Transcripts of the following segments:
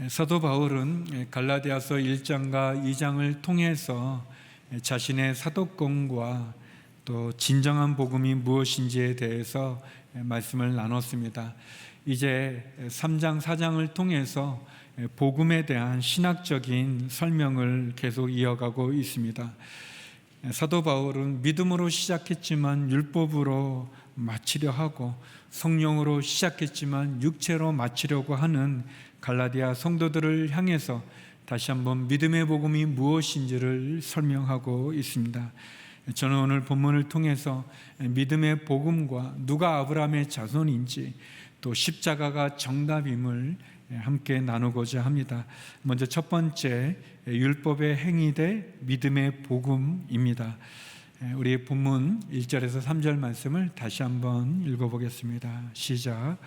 사도 바울은 갈라디아서 1장과 2장을 통해서 자신의 사도권과 또 진정한 복음이 무엇인지에 대해서 말씀을 나눴습니다. 이제 3장, 4장을 통해서 복음에 대한 신학적인 설명을 계속 이어가고 있습니다. 사도 바울은 믿음으로 시작했지만 율법으로 마치려 하고, 성령으로 시작했지만 육체로 마치려고 하는 갈라디아 성도들을 향해서 다시 한번 믿음의 복음이 무엇인지를 설명하고 있습니다. 저는 오늘 본문을 통해서 믿음의 복음과 누가 아브라함의 자손인지, 또 십자가가 정답임을 함께 나누고자 합니다. 먼저 첫 번째, 율법의 행위 대 믿음의 복음입니다. 우리 본문 1절에서 3절 말씀을 다시 한번 읽어보겠습니다. 시작.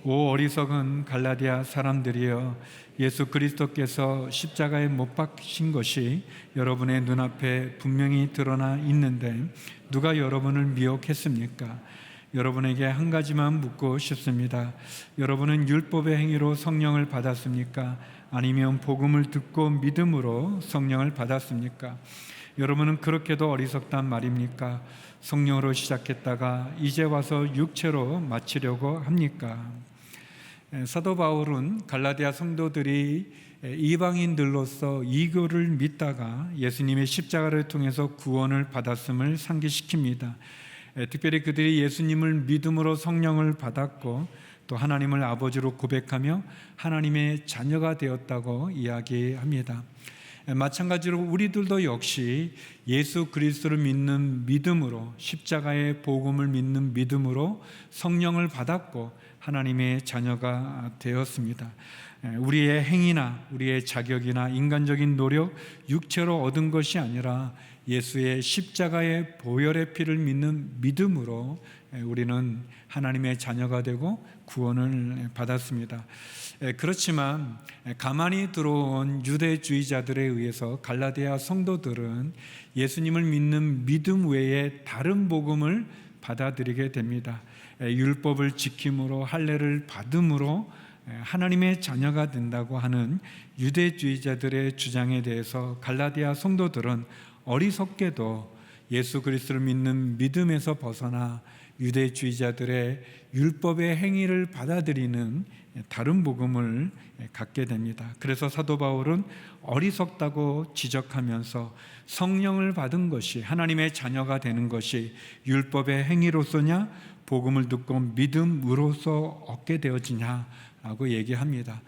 오 어리석은 갈라디아 사람들이여, 예수 그리스도께서 십자가에 못 박히신 것이 여러분의 눈앞에 분명히 드러나 있는데 누가 여러분을 미혹했습니까? 여러분에게 한 가지만 묻고 싶습니다. 여러분은 율법의 행위로 성령을 받았습니까? 아니면 복음을 듣고 믿음으로 성령을 받았습니까? 여러분은 그렇게도 어리석단 말입니까? 성령으로 시작했다가 이제 와서 육체로 마치려고 합니까? 사도 바울은 갈라디아 성도들이 이방인들로서 이교를 믿다가 예수님의 십자가를 통해서 구원을 받았음을 상기시킵니다. 특별히 그들이 예수님을 믿음으로 성령을 받았고 또 하나님을 아버지로 고백하며 하나님의 자녀가 되었다고 이야기합니다. 마찬가지로 우리들도 역시 예수 그리스도를 믿는 믿음으로, 십자가의 복음을 믿는 믿음으로 성령을 받았고 하나님의 자녀가 되었습니다. 우리의 행위나 우리의 자격이나 인간적인 노력, 육체로 얻은 것이 아니라 예수의 십자가의 보혈의 피를 믿는 믿음으로 우리는 하나님의 자녀가 되고 구원을 받았습니다. 그렇지만 가만히 들어온 유대주의자들에 의해서 갈라디아 성도들은 예수님을 믿는 믿음 외에 다른 복음을 받아들이게 됩니다. 율법을 지킴으로, 할례를 받음으로 하나님의 자녀가 된다고 하는 유대주의자들의 주장에 대해서 갈라디아 성도들은 어리석게도 예수 그리스도를 믿는 믿음에서 벗어나 유대주의자들의 율법의 행위를 받아들이는 다른 복음을 갖게 됩니다. 그래서 사도 바울은 어리석다고 지적하면서 성령을 받은 것이, 하나님의 자녀가 되는 것이 율법의 행위로서냐 복음을 듣고 믿음으로써 얻게 되어지냐라고 얘기합니다.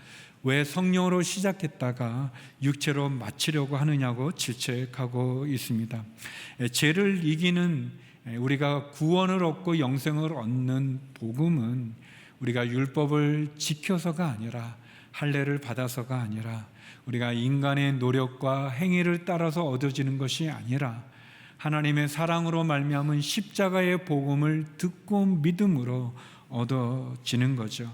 왜 성령으로 시작했다가 육체로 마치려고 하느냐고 질책하고 있습니다. 죄를 이기는, 우리가 구원을 얻고 영생을 얻는 복음은 우리가 율법을 지켜서가 아니라, 할례를 받아서가 아니라, 우리가 인간의 노력과 행위를 따라서 얻어지는 것이 아니라 하나님의 사랑으로 말미암은 십자가의 복음을 듣고 믿음으로 얻어지는 거죠.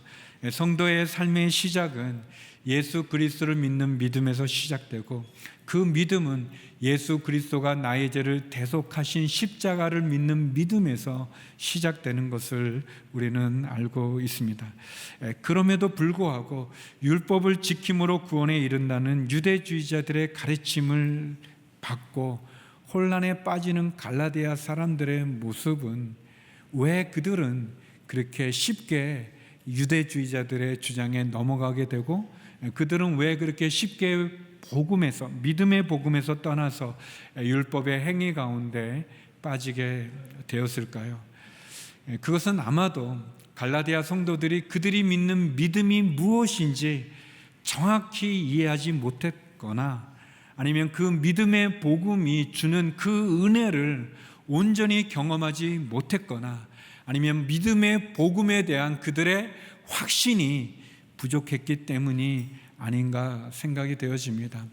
성도의 삶의 시작은 예수 그리스도를 믿는 믿음에서 시작되고, 그 믿음은 예수 그리스도가 나의 죄를 대속하신 십자가를 믿는 믿음에서 시작되는 것을 우리는 알고 있습니다. 그럼에도 불구하고 율법을 지킴으로 구원에 이른다는 유대주의자들의 가르침을 받고 혼란에 빠지는 갈라디아 사람들의 모습은, 왜 그들은 그렇게 쉽게 유대주의자들의 주장에 넘어가게 되고, 그들은 왜 그렇게 쉽게 복음에서, 믿음의 복음에서 떠나서 율법의 행위 가운데 빠지게 되었을까요? 그것은 아마도 갈라디아 성도들이 그들이 믿는 믿음이 무엇인지 정확히 이해하지 못했거나, 아니면 그 믿음의 복음이 주는 그 은혜를 온전히 경험하지 못했거나, 아니면 믿음의 복음에 대한 그들의 확신이 부족했기 때문이 아닌가 생각이 되어집니다.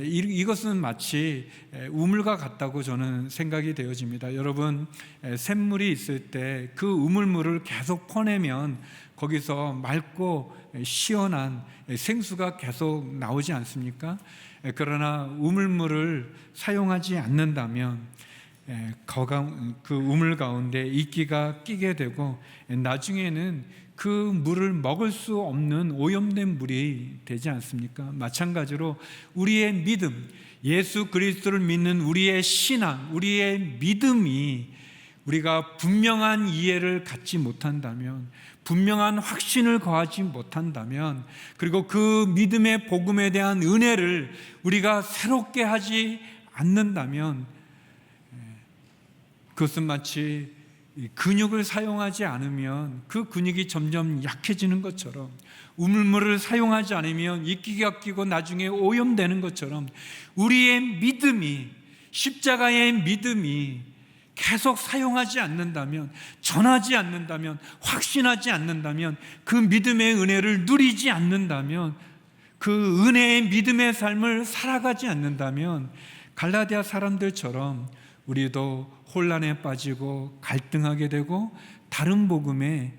이것은 마치 우물과 같다고 저는 생각이 되어집니다. 여러분, 샘물이 있을 때 그 우물물을 계속 퍼내면 거기서 맑고 시원한 생수가 계속 나오지 않습니까? 그러나 우물물을 사용하지 않는다면 그 우물 가운데 이끼가 끼게 되고 나중에는 그 물을 먹을 수 없는 오염된 물이 되지 않습니까? 마찬가지로 우리의 믿음, 예수 그리스도를 믿는 우리의 신앙, 우리의 믿음이 우리가 분명한 이해를 갖지 못한다면, 분명한 확신을 거하지 못한다면, 그리고 그 믿음의 복음에 대한 은혜를 우리가 새롭게 하지 않는다면, 그것은 마치 근육을 사용하지 않으면 그 근육이 점점 약해지는 것처럼, 우물물을 사용하지 않으면 이끼가 끼고 나중에 오염되는 것처럼, 우리의 믿음이, 십자가의 믿음이 계속 사용하지 않는다면, 전하지 않는다면, 확신하지 않는다면, 그 믿음의 은혜를 누리지 않는다면, 그 은혜의 믿음의 삶을 살아가지 않는다면, 갈라디아 사람들처럼 우리도 혼란에 빠지고 갈등하게 되고 다른 복음에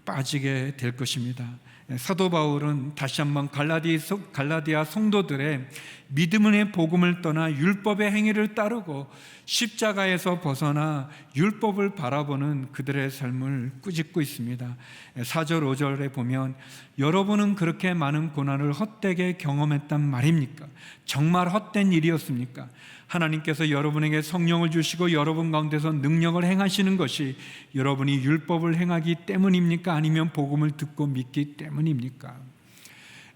빠지게 될 것입니다. 사도 바울은 다시 한번 갈라디아 성도들의 믿음의 복음을 떠나 율법의 행위를 따르고 십자가에서 벗어나 율법을 바라보는 그들의 삶을 꾸짖고 있습니다. 4절 5절에 보면, 여러분은 그렇게 많은 고난을 헛되게 경험했단 말입니까? 정말 헛된 일이었습니까? 하나님께서 여러분에게 성령을 주시고 여러분 가운데서 능력을 행하시는 것이 여러분이 율법을 행하기 때문입니까? 아니면 복음을 듣고 믿기 때문입니까?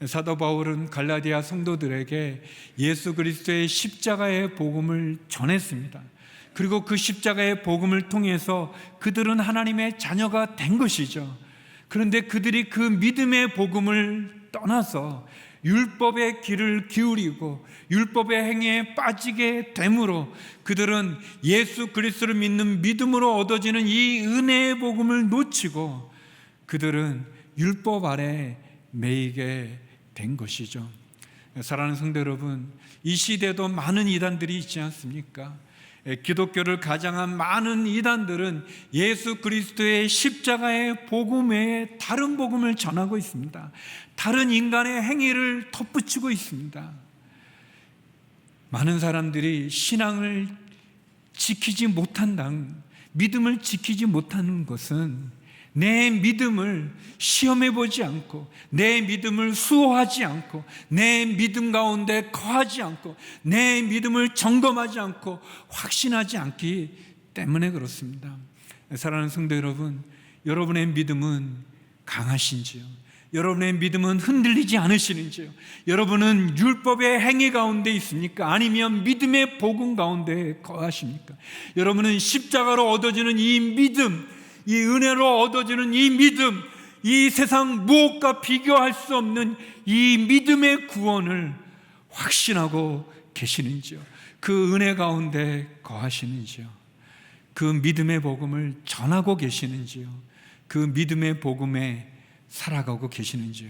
사도 바울은 갈라디아 성도들에게 예수 그리스도의 십자가의 복음을 전했습니다. 그리고 그 십자가의 복음을 통해서 그들은 하나님의 자녀가 된 것이죠. 그런데 그들이 그 믿음의 복음을 떠나서 율법의 길을 기울이고 율법의 행위에 빠지게 되므로 그들은 예수 그리스도를 믿는 믿음으로 얻어지는 이 은혜의 복음을 놓치고 그들은 율법 아래 매이게 된 것이죠. 사랑하는 성도 여러분, 이 시대도 많은 이단들이 있지 않습니까? 기독교를 가장한 많은 이단들은 예수 그리스도의 십자가의 복음 외에 다른 복음을 전하고 있습니다. 다른 인간의 행위를 덧붙이고 있습니다. 많은 사람들이 신앙을 지키지 못한다는, 믿음을 지키지 못하는 것은 내 믿음을 시험해 보지 않고, 내 믿음을 수호하지 않고, 내 믿음 가운데 거하지 않고, 내 믿음을 점검하지 않고 확신하지 않기 때문에 그렇습니다. 사랑하는 성도 여러분, 여러분의 믿음은 강하신지요? 여러분의 믿음은 흔들리지 않으시는지요? 여러분은 율법의 행위 가운데 있습니까? 아니면 믿음의 복음 가운데 거하십니까? 여러분은 십자가로 얻어지는 이 믿음, 이 은혜로 얻어지는 이 믿음, 이 세상 무엇과 비교할 수 없는 이 믿음의 구원을 확신하고 계시는지요? 그 은혜 가운데 거하시는지요? 그 믿음의 복음을 전하고 계시는지요? 그 믿음의 복음에 살아가고 계시는지요?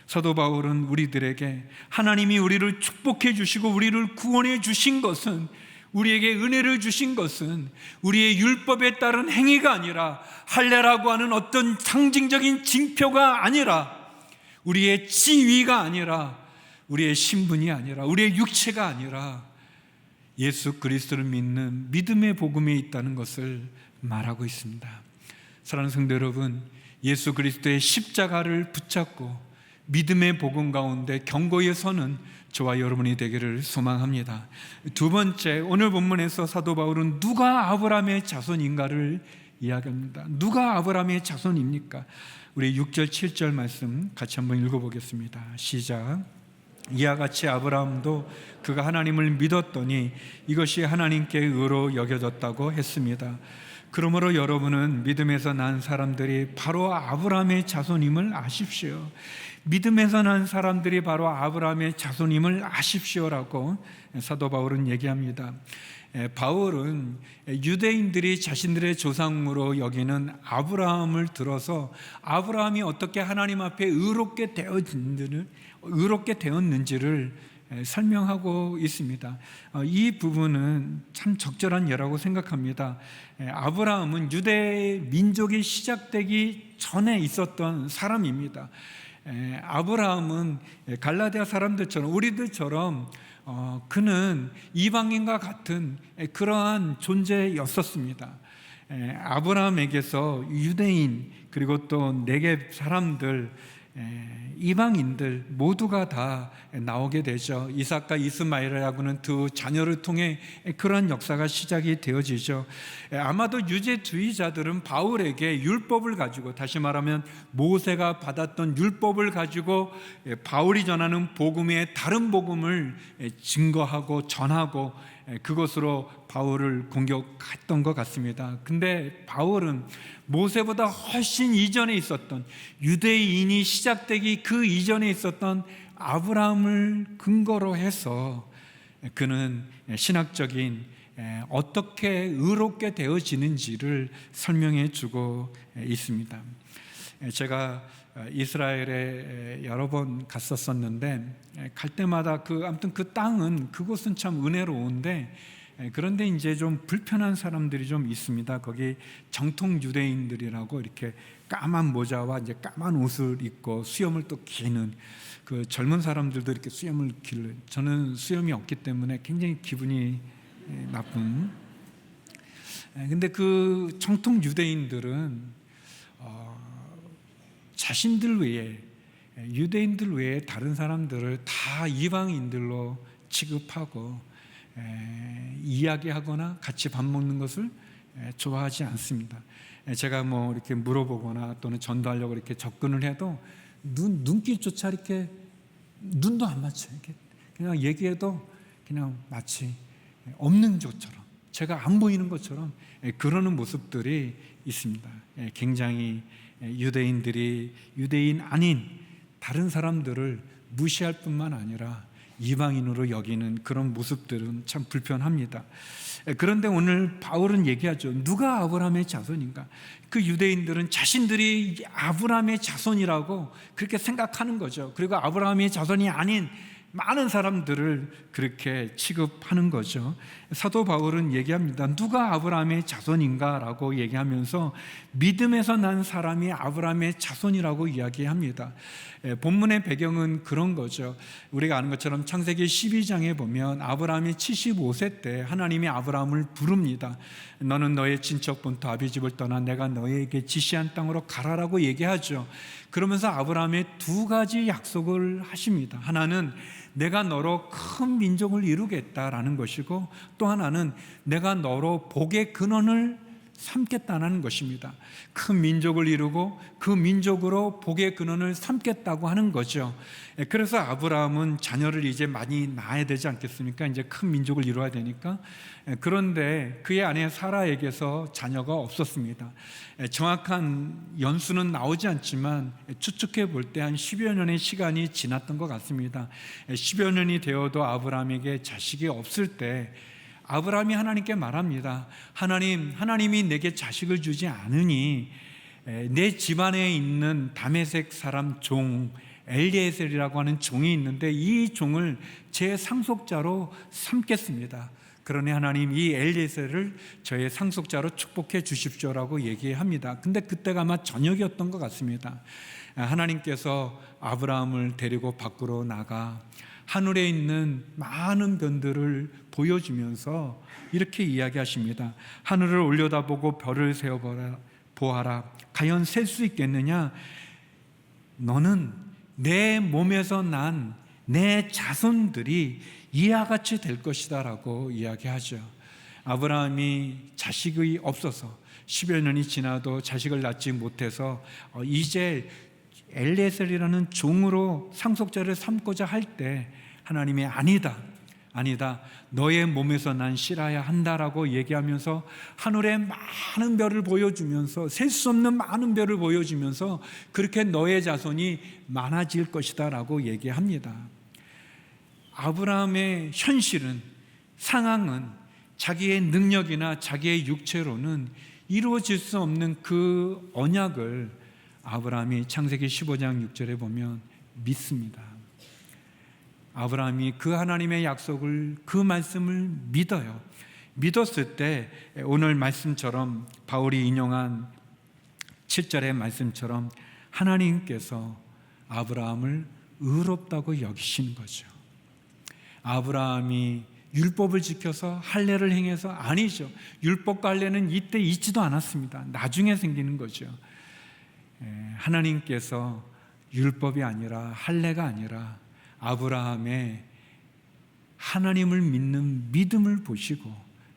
사도 바울은 우리들에게 하나님이 우리를 축복해 주시고 우리를 구원해 주신 것은, 우리에게 은혜를 주신 것은 우리의 율법에 따른 행위가 아니라, 할례라고 하는 어떤 상징적인 징표가 아니라, 우리의 지위가 아니라, 우리의 신분이 아니라, 우리의 육체가 아니라 예수 그리스도를 믿는 믿음의 복음에 있다는 것을 말하고 있습니다. 사랑하는 성도 여러분, 예수 그리스도의 십자가를 붙잡고 믿음의 복음 가운데 견고히 서는 저와 여러분이 되기를 소망합니다. 두 번째, 오늘 본문에서 사도 바울은 누가 아브라함의 자손인가를 이야기합니다. 누가 아브라함의 자손입니까? 우리 6절 7절 말씀 같이 한번 읽어보겠습니다. 시작. 이와 같이 아브라함도 그가 하나님을 믿었더니 이것이 하나님께 의로 여겨졌다고 했습니다. 그러므로 여러분은 믿음에서 난 사람들이 바로 아브라함의 자손임을 아십시오. 믿음에서 난 사람들이 바로 아브라함의 자손임을 아십시오라고 사도 바울은 얘기합니다. 바울은 유대인들이 자신들의 조상으로 여기는 아브라함을 들어서 아브라함이 어떻게 하나님 앞에 의롭게 되었는지를 설명하고 있습니다. 이 부분은 참 적절한 예라고 생각합니다. 아브라함은 유대 민족이 시작되기 전에 있었던 사람입니다. 아브라함은 갈라디아 사람들처럼, 우리들처럼 그는 이방인과 같은 그러한 존재였었습니다. 아브라함에게서 유대인 그리고 또 네겝 사람들, 이방인들 모두가 다 나오게 되죠. 이삭과 이스마엘이라고는 두 자녀를 통해 그러한 역사가 시작이 되어지죠. 아마도 유대주의자들은 바울에게 율법을 가지고, 다시 말하면 모세가 받았던 율법을 가지고 바울이 전하는 복음의 다른 복음을 증거하고 전하고 그것으로 바울을 공격했던 것 같습니다. 근데 바울은 모세보다 훨씬 이전에 있었던, 유대인이 시작되기 그 이전에 있었던 아브라함을 근거로 해서 그는 신학적인 어떻게 의롭게 되어지는지를 설명해 주고 있습니다. 제가 이스라엘에 여러 번 갔었었는데 갈 때마다 아무튼 그 땅은, 그곳은 참 은혜로운데, 그런데 이제 좀 불편한 사람들이 좀 있습니다. 거기 정통 유대인들이라고 이렇게 까만 모자와 이제 까만 옷을 입고 수염을 또 기는 그 젊은 사람들도 이렇게 수염을 기는, 저는 수염이 없기 때문에 굉장히 기분이 나쁜. 근데 그 정통 유대인들은 자신들 외에, 유대인들 외에 다른 사람들을 다 이방인들로 취급하고 이야기하거나 같이 밥 먹는 것을 좋아하지 않습니다. 제가 뭐 이렇게 물어보거나 또는 전도하려고 이렇게 접근을 해도 눈길조차 이렇게 눈도 안 맞춰요. 이렇게 그냥 얘기해도 그냥 마치 없는 것처럼, 제가 안 보이는 것처럼 그러는 모습들이 있습니다. 굉장히 유대인들이 유대인 아닌 다른 사람들을 무시할 뿐만 아니라 이방인으로 여기는 그런 모습들은 참 불편합니다. 그런데 오늘 바울은 얘기하죠. 누가 아브라함의 자손인가? 그 유대인들은 자신들이 아브라함의 자손이라고 그렇게 생각하는 거죠. 그리고 아브라함의 자손이 아닌 많은 사람들을 그렇게 취급하는 거죠. 사도 바울은 얘기합니다. 누가 아브라함의 자손인가? 라고 얘기하면서 믿음에서 난 사람이 아브라함의 자손이라고 이야기합니다. 본문의 배경은 그런 거죠. 우리가 아는 것처럼 창세기 12장에 보면 아브라함이 75세 때 하나님이 아브라함을 부릅니다. 너는 너의 친척 본토 아비집을 떠나 내가 너에게 지시한 땅으로 가라라고 얘기하죠. 그러면서 아브라함의 두 가지 약속을 하십니다. 하나는 내가 너로 큰 민족을 이루겠다라는 것이고, 또 하나는 내가 너로 복의 근원을 삼겠다는 것입니다. 큰 민족을 이루고 그 민족으로 복의 근원을 삼겠다고 하는 거죠. 그래서 아브라함은 자녀를 이제 많이 낳아야 되지 않겠습니까? 이제 큰 민족을 이루어야 되니까. 그런데 그의 아내 사라에게서 자녀가 없었습니다. 정확한 연수는 나오지 않지만 추측해 볼 때 한 10여 년의 시간이 지났던 것 같습니다. 10여 년이 되어도 아브라함에게 자식이 없을 때 아브라함이 하나님께 말합니다. 하나님이 내게 자식을 주지 않으니 내 집안에 있는 다메섹 사람 종 엘리에셀이라고 하는 종이 있는데 이 종을 제 상속자로 삼겠습니다. 그러니 하나님 이 엘리에셀을 저의 상속자로 축복해 주십시오라고 얘기합니다. 근데 그때가 아마 저녁이었던 것 같습니다. 하나님께서 아브라함을 데리고 밖으로 나가 하늘에 있는 많은 별들을 보여주면서 이렇게 이야기하십니다. 하늘을 올려다보고 별을 세어보아라. 과연 셀 수 있겠느냐? 너는 내 몸에서 난 내 자손들이 이와 같이 될 것이다 라고 이야기하죠. 아브라함이 자식이 없어서 10여 년이 지나도 자식을 낳지 못해서 이제 엘리에셀이라는 종으로 상속자를 삼고자 할 때 하나님이 아니다 너의 몸에서 난 실어야 한다라고 얘기하면서 하늘의 많은 별을 보여주면서 셀 수 없는 많은 별을 보여주면서 그렇게 너의 자손이 많아질 것이다 라고 얘기합니다. 아브라함의 현실은, 상황은 자기의 능력이나 자기의 육체로는 이루어질 수 없는 그 언약을 아브라함이 창세기 15장 6절에 보면 믿습니다. 아브라함이 그 하나님의 약속을, 그 말씀을 믿어요. 믿었을 때 오늘 말씀처럼, 바울이 인용한 7절의 말씀처럼 하나님께서 아브라함을 의롭다고 여기시는 거죠. 아브라함이 율법을 지켜서 할례를 행해서 아니죠. 율법과 할례는 이때 있지도 않았습니다. 나중에 생기는 거죠. 하나님께서 율법이 아니라 할례가 아니라 아브라함의 하나님을 믿는 믿음을 보시고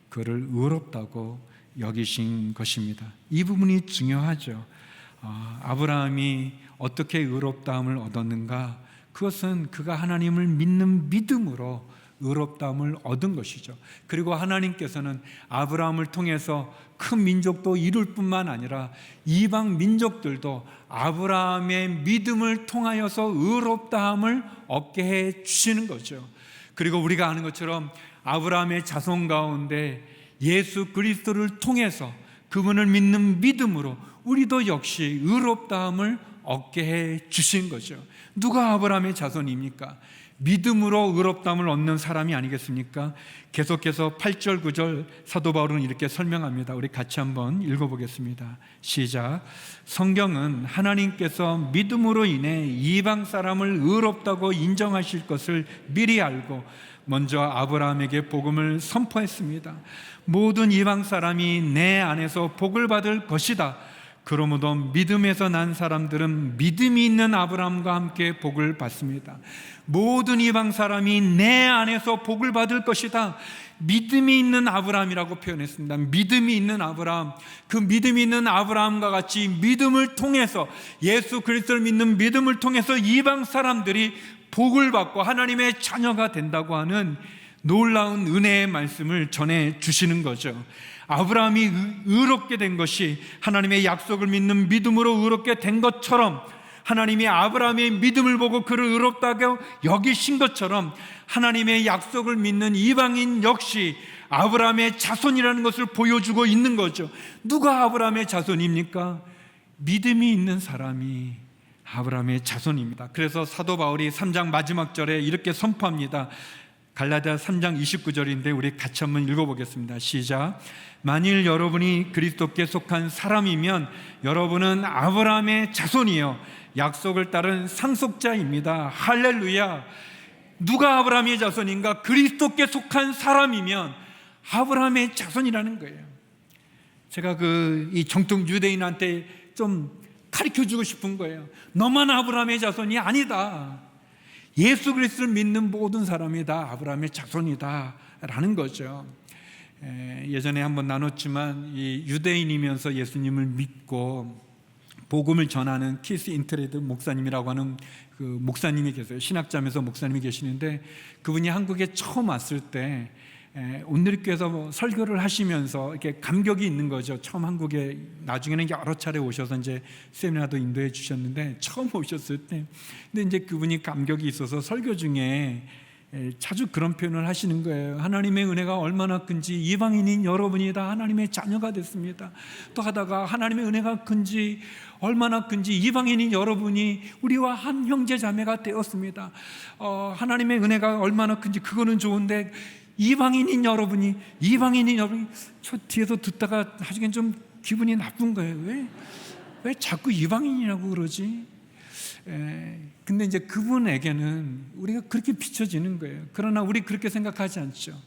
그를 의롭다고 여기신 것입니다. 이 부분이 중요하죠. 아브라함이 어떻게 의롭다함을 얻었는가? 그것은 그가 하나님을 믿는 믿음으로 의롭다함을 얻은 것이죠. 그리고 하나님께서는 아브라함을 통해서 큰 민족도 이룰 뿐만 아니라 이방 민족들도 아브라함의 믿음을 통하여서 의롭다함을 얻게 해 주시는 거죠. 그리고 우리가 아는 것처럼 아브라함의 자손 가운데 예수 그리스도를 통해서 그분을 믿는 믿음으로 우리도 역시 의롭다함을 얻게 해 주신 거죠. 누가 아브라함의 자손입니까? 믿음으로 의롭다함을 얻는 사람이 아니겠습니까? 계속해서 8절 9절 사도 바울은 이렇게 설명합니다. 우리 같이 한번 읽어보겠습니다. 시작. 성경은 하나님께서 믿음으로 인해 이방 사람을 의롭다고 인정하실 것을 미리 알고 먼저 아브라함에게 복음을 선포했습니다. 모든 이방 사람이 내 안에서 복을 받을 것이다. 그러므로 믿음에서 난 사람들은 믿음이 있는 아브라함과 함께 복을 받습니다. 모든 이방 사람이 내 안에서 복을 받을 것이다. 믿음이 있는 아브라함이라고 표현했습니다. 믿음이 있는 아브라함, 그 믿음이 있는 아브라함과 같이 믿음을 통해서 예수 그리스도를 믿는 믿음을 통해서 이방 사람들이 복을 받고 하나님의 자녀가 된다고 하는 놀라운 은혜의 말씀을 전해 주시는 거죠. 아브라함이 의롭게 된 것이 하나님의 약속을 믿는 믿음으로 의롭게 된 것처럼 하나님이 아브라함의 믿음을 보고 그를 의롭다고 여기신 것처럼 하나님의 약속을 믿는 이방인 역시 아브라함의 자손이라는 것을 보여주고 있는 거죠. 누가 아브라함의 자손입니까? 믿음이 있는 사람이 아브라함의 자손입니다. 그래서 사도 바울이 3장 마지막 절에 이렇게 선포합니다. 갈라디아 3장 29절인데 우리 같이 한번 읽어보겠습니다. 시작. 만일 여러분이 그리스도께 속한 사람이면 여러분은 아브라함의 자손이요 약속을 따른 상속자입니다. 할렐루야. 누가 아브라함의 자손인가? 그리스도께 속한 사람이면 아브라함의 자손이라는 거예요. 제가 이 정통 유대인한테 좀 가르쳐주고 싶은 거예요. 너만 아브라함의 자손이 아니다. 예수 그리스도를 믿는 모든 사람이 다 아브라함의 자손이다 라는 거죠. 예전에 한번 나눴지만 이 유대인이면서 예수님을 믿고 복음을 전하는 키스 인트레드 목사님이라고 하는 그 목사님이 계세요. 신학자면서 목사님이 계시는데 그분이 한국에 처음 왔을 때 온누리교회에서 설교를 하시면서 이렇게 감격이 있는 거죠. 처음 한국에, 나중에는 여러 차례 오셔서 이제 세미나도 인도해 주셨는데 처음 오셨을 때, 근데 이제 그분이 감격이 있어서 설교 중에 자주 그런 표현을 하시는 거예요. 하나님의 은혜가 얼마나 큰지 이방인인 여러분이 다 하나님의 자녀가 됐습니다. 또 하다가 하나님의 은혜가 큰지 얼마나 큰지 이방인인 여러분이 우리와 한 형제 자매가 되었습니다. 하나님의 은혜가 얼마나 큰지 그거는 좋은데 이방인인 여러분이 저 뒤에서 듣다가 나중엔 좀 기분이 나쁜 거예요. 왜 자꾸 이방인이라고 그러지? 근데 이제 그분에게는 우리가 그렇게 비춰지는 거예요. 그러나 우리 그렇게 생각하지 않죠.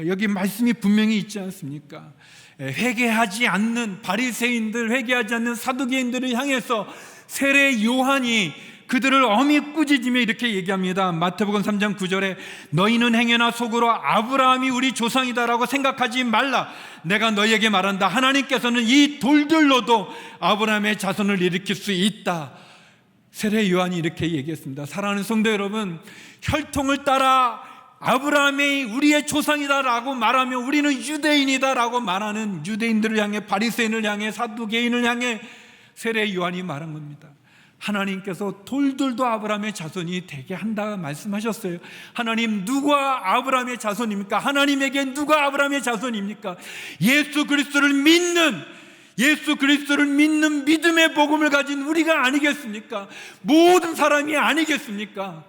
여기 말씀이 분명히 있지 않습니까? 회개하지 않는 바리새인들, 회개하지 않는 사두개인들을 향해서 세례 요한이 그들을 엄히 꾸짖으며 이렇게 얘기합니다. 마태복음 3장 9절에 너희는 행여나 속으로 아브라함이 우리 조상이다라고 생각하지 말라. 내가 너희에게 말한다. 하나님께서는 이 돌들로도 아브라함의 자손을 일으킬 수 있다. 세례 요한이 이렇게 얘기했습니다. 사랑하는 성도 여러분, 혈통을 따라 아브라함이 우리의 조상이다라고 말하며 우리는 유대인이다라고 말하는 유대인들을 향해, 바리새인을 향해, 사두개인을 향해 세례 요한이 말한 겁니다. 하나님께서 돌들도 아브라함의 자손이 되게 한다 말씀하셨어요. 하나님, 누가 아브라함의 자손입니까? 하나님에게 누가 아브라함의 자손입니까? 예수 그리스도를 믿는 믿음의 복음을 가진 우리가 아니겠습니까? 모든 사람이 아니겠습니까?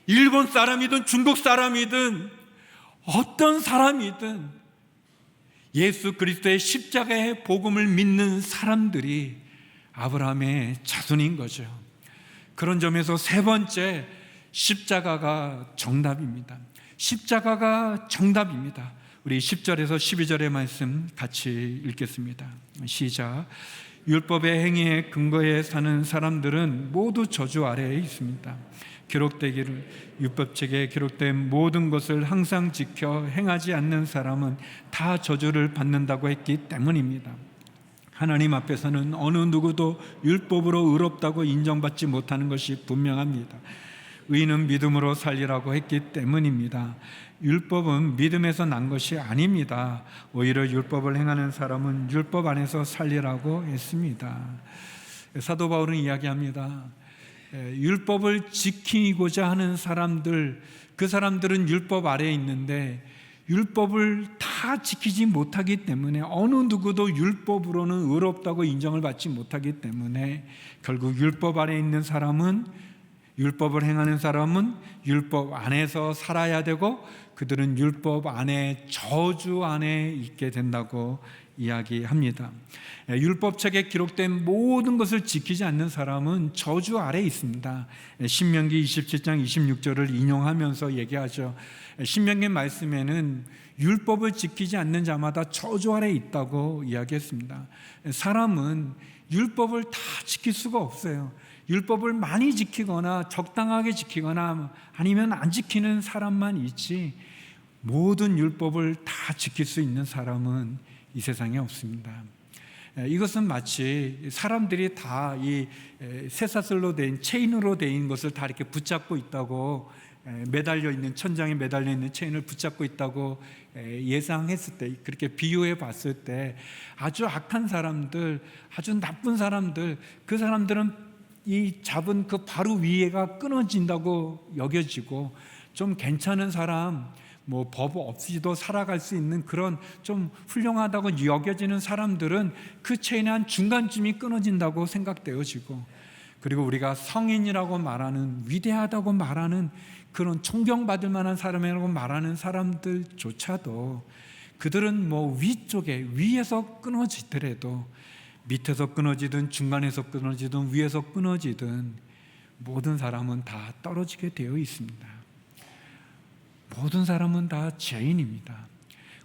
일본 사람이든 중국 사람이든 어떤 사람이든 예수 그리스도의 십자가의 복음을 믿는 사람들이 아브라함의 자손인 거죠. 그런 점에서 세 번째, 십자가가 정답입니다. 십자가가 정답입니다. 우리 10절에서 12절의 말씀 같이 읽겠습니다. 시작. 율법의 행위에 근거해 사는 사람들은 모두 저주 아래에 있습니다. 기록되기를 율법책에 기록된 모든 것을 항상 지켜 행하지 않는 사람은 다 저주를 받는다고 했기 때문입니다. 하나님 앞에서는 어느 누구도 율법으로 의롭다고 인정받지 못하는 것이 분명합니다. 의인은 믿음으로 살리라고 했기 때문입니다. 율법은 믿음에서 난 것이 아닙니다. 오히려 율법을 행하는 사람은 율법 안에서 살리라고 했습니다. 사도 바울은 이야기합니다. 율법을 지키고자 하는 사람들, 그 사람들은 율법 아래에 있는데 율법을 다 지키지 못하기 때문에 어느 누구도 율법으로는 의롭다고 인정을 받지 못하기 때문에 결국 율법 아래에 있는 사람은, 율법을 행하는 사람은 율법 안에서 살아야 되고 그들은 율법 안에, 저주 안에 있게 된다고 이야기합니다. 율법책에 기록된 모든 것을 지키지 않는 사람은 저주 아래에 있습니다. 신명기 27장 26절을 인용하면서 얘기하죠. 신명기 말씀에는 율법을 지키지 않는 자마다 저주 아래에 있다고 이야기했습니다. 사람은 율법을 다 지킬 수가 없어요. 율법을 많이 지키거나 적당하게 지키거나 아니면 안 지키는 사람만 있지, 모든 율법을 다 지킬 수 있는 사람은 이 세상에 없습니다. 이것은 마치 사람들이 다 이 쇠사슬로 된, 체인으로 된 것을 다 이렇게 붙잡고 있다고, 매달려 있는, 천장에 매달려 있는 체인을 붙잡고 있다고 예상했을 때, 그렇게 비유해 봤을 때 아주 악한 사람들, 아주 나쁜 사람들, 그 사람들은 이 잡은 그 바로 위에가 끊어진다고 여겨지고, 좀 괜찮은 사람, 뭐 법 없이도 살아갈 수 있는 그런 좀 훌륭하다고 여겨지는 사람들은 그 체인의 한 중간쯤이 끊어진다고 생각되어지고, 그리고 우리가 성인이라고 말하는, 위대하다고 말하는, 그런 존경받을 만한 사람이라고 말하는 사람들조차도 그들은 뭐 위쪽에, 위에서 끊어지더라도, 밑에서 끊어지든 중간에서 끊어지든 위에서 끊어지든 모든 사람은 다 떨어지게 되어 있습니다. 모든 사람은 다 죄인입니다.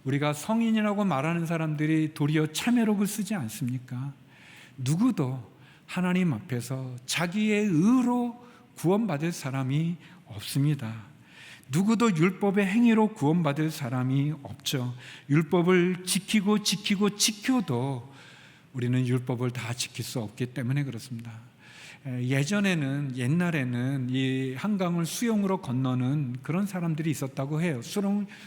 우리가 성인이라고 말하는 사람들이 도리어 참회록을 쓰지 않습니까? 누구도 하나님 앞에서 자기의 의로 구원받을 사람이 없습니다. 누구도 율법의 행위로 구원받을 사람이 없죠. 율법을 지켜도 우리는 율법을 다 지킬 수 없기 때문에 그렇습니다. 옛날에는 이 한강을 수영으로 건너는 그런 사람들이 있었다고 해요.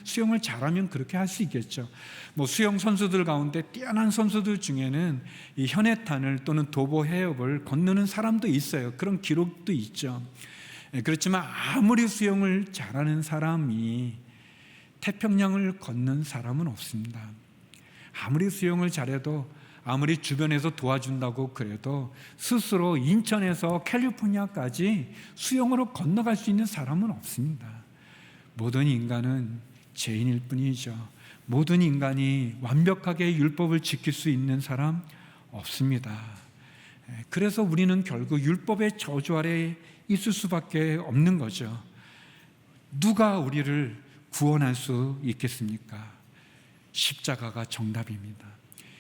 수영을 잘하면 그렇게 할 수 있겠죠. 뭐 수영 선수들 가운데 뛰어난 선수들 중에는 이 현해탄을 또는 도보 해협을 건너는 사람도 있어요. 그런 기록도 있죠. 그렇지만 아무리 수영을 잘하는 사람이 태평양을 걷는 사람은 없습니다. 아무리 수영을 잘해도, 아무리 주변에서 도와준다고 그래도 스스로 인천에서 캘리포니아까지 수영으로 건너갈 수 있는 사람은 없습니다. 모든 인간은 죄인일 뿐이죠. 모든 인간이 완벽하게 율법을 지킬 수 있는 사람 없습니다. 그래서 우리는 결국 율법의 저주 아래에 있을 수밖에 없는 거죠. 누가 우리를 구원할 수 있겠습니까? 십자가가 정답입니다.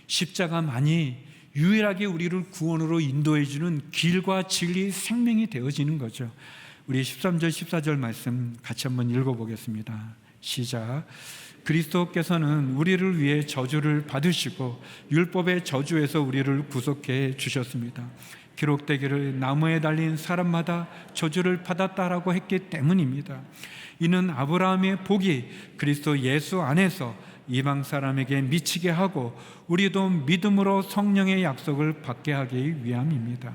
십자가만이 유일하게 우리를 구원으로 인도해 주는 길과 진리, 생명이 되어지는 거죠. 우리 13절 14절 말씀 같이 한번 읽어보겠습니다. 시작. 그리스도께서는 우리를 위해 저주를 받으시고 율법의 저주에서 우리를 구속해 주셨습니다. 기록되기를 나무에 달린 사람마다 저주를 받았다라고 했기 때문입니다. 이는 아브라함의 복이 그리스도 예수 안에서 이방 사람에게 미치게 하고 우리도 믿음으로 성령의 약속을 받게 하기 위함입니다.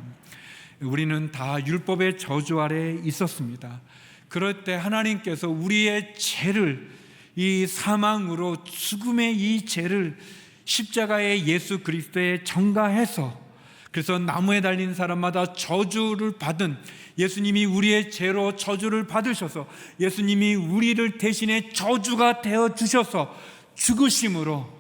우리는 다 율법의 저주 아래에 있었습니다. 그럴 때 하나님께서 우리의 죄를, 이 사망으로 죽음의 이 죄를 십자가의 예수 그리스도에 전가해서, 그래서 나무에 달린 사람마다 저주를 받은 예수님이 우리의 죄로 저주를 받으셔서 예수님이 우리를 대신에 저주가 되어 주셔서 죽으심으로,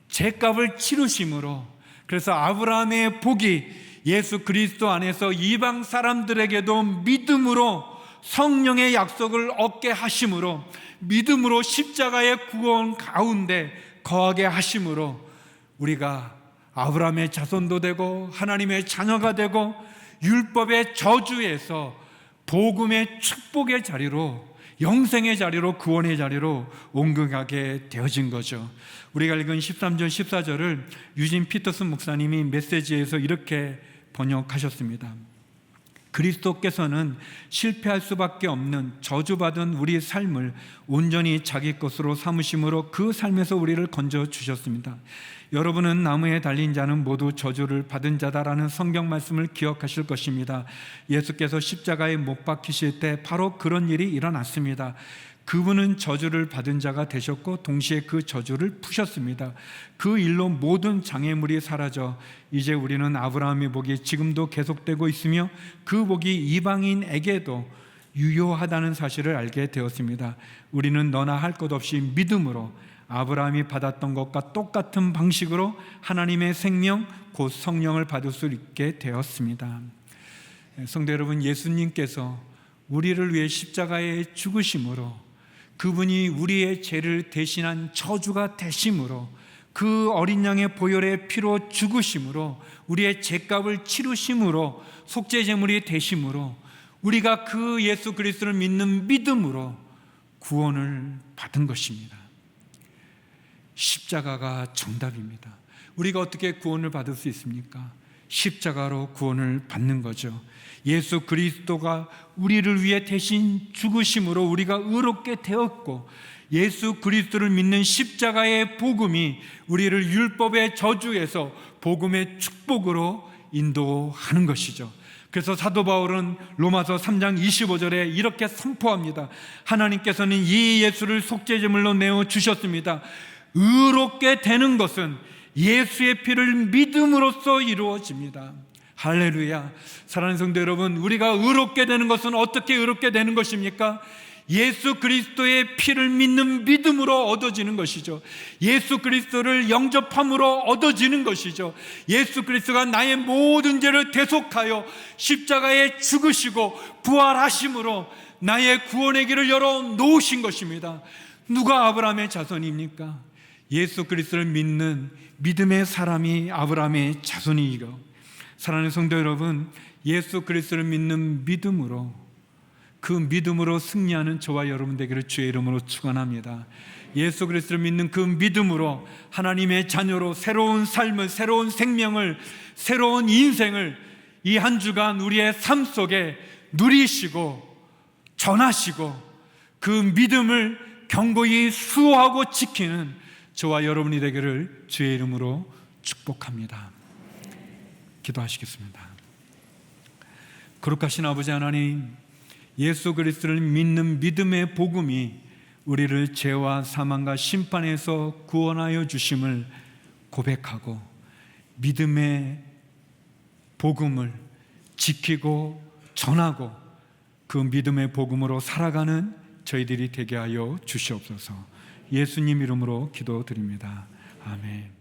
죄값을 치르심으로, 그래서 아브라함의 복이 예수 그리스도 안에서 이방 사람들에게도 믿음으로 성령의 약속을 얻게 하심으로, 믿음으로 십자가의 구원 가운데 거하게 하심으로 우리가 아브라함의 자손도 되고 하나님의 자녀가 되고 율법의 저주에서 복음의 축복의 자리로, 영생의 자리로, 구원의 자리로 옮겨가게 되어진 거죠. 우리가 읽은 13절 14절을 유진 피터슨 목사님이 메시지에서 이렇게 번역하셨습니다. 그리스도께서는 실패할 수밖에 없는 저주받은 우리 삶을 온전히 자기 것으로 삼으심으로 그 삶에서 우리를 건져주셨습니다. 여러분은 나무에 달린 자는 모두 저주를 받은 자다라는 성경 말씀을 기억하실 것입니다. 예수께서 십자가에 못 박히실 때 바로 그런 일이 일어났습니다. 그분은 저주를 받은 자가 되셨고 동시에 그 저주를 푸셨습니다. 그 일로 모든 장애물이 사라져 이제 우리는 아브라함의 복이 지금도 계속되고 있으며 그 복이 이방인에게도 유효하다는 사실을 알게 되었습니다. 우리는 너나 할 것 없이 믿음으로 아브라함이 받았던 것과 똑같은 방식으로 하나님의 생명 곧 성령을 받을 수 있게 되었습니다. 성도 여러분, 예수님께서 우리를 위해 십자가에 죽으심으로, 그분이 우리의 죄를 대신한 저주가 되심으로, 그 어린 양의 보혈의 피로 죽으심으로, 우리의 죄값을 치르심으로, 속죄제물이 되심으로, 우리가 그 예수 그리스도를 믿는 믿음으로 구원을 받은 것입니다. 십자가가 정답입니다. 우리가 어떻게 구원을 받을 수 있습니까? 십자가로 구원을 받는 거죠. 예수 그리스도가 우리를 위해 대신 죽으심으로 우리가 의롭게 되었고, 예수 그리스도를 믿는 십자가의 복음이 우리를 율법의 저주에서 복음의 축복으로 인도하는 것이죠. 그래서 사도 바울은 로마서 3장 25절에 이렇게 선포합니다. 하나님께서는 이 예수를 속죄제물로 내어 주셨습니다. 의롭게 되는 것은 예수의 피를 믿음으로써 이루어집니다. 할렐루야. 사랑하는 성도 여러분, 우리가 의롭게 되는 것은 어떻게 의롭게 되는 것입니까? 예수 그리스도의 피를 믿는 믿음으로 얻어지는 것이죠. 예수 그리스도를 영접함으로 얻어지는 것이죠. 예수 그리스도가 나의 모든 죄를 대속하여 십자가에 죽으시고 부활하심으로 나의 구원의 길을 열어 놓으신 것입니다. 누가 아브라함의 자손입니까? 예수 그리스도를 믿는 믿음의 사람이 아브라함의 자손이고, 사랑하는 성도 여러분, 예수 그리스도를 믿는 믿음으로, 그 믿음으로 승리하는 저와 여러분 되기를 주의 이름으로 축원합니다. 예수 그리스도를 믿는 그 믿음으로 하나님의 자녀로 새로운 삶을, 새로운 생명을, 새로운 인생을 이 한 주간 우리의 삶 속에 누리시고 전하시고, 그 믿음을 견고히 수호하고 지키는 저와 여러분이 되기를 주의 이름으로 축복합니다. 기도하시겠습니다. 거룩하신 아버지 하나님, 예수 그리스도를 믿는 믿음의 복음이 우리를 죄와 사망과 심판에서 구원하여 주심을 고백하고, 믿음의 복음을 지키고 전하고 그 믿음의 복음으로 살아가는 저희들이 되게 하여 주시옵소서. 예수님 이름으로 기도드립니다. 아멘.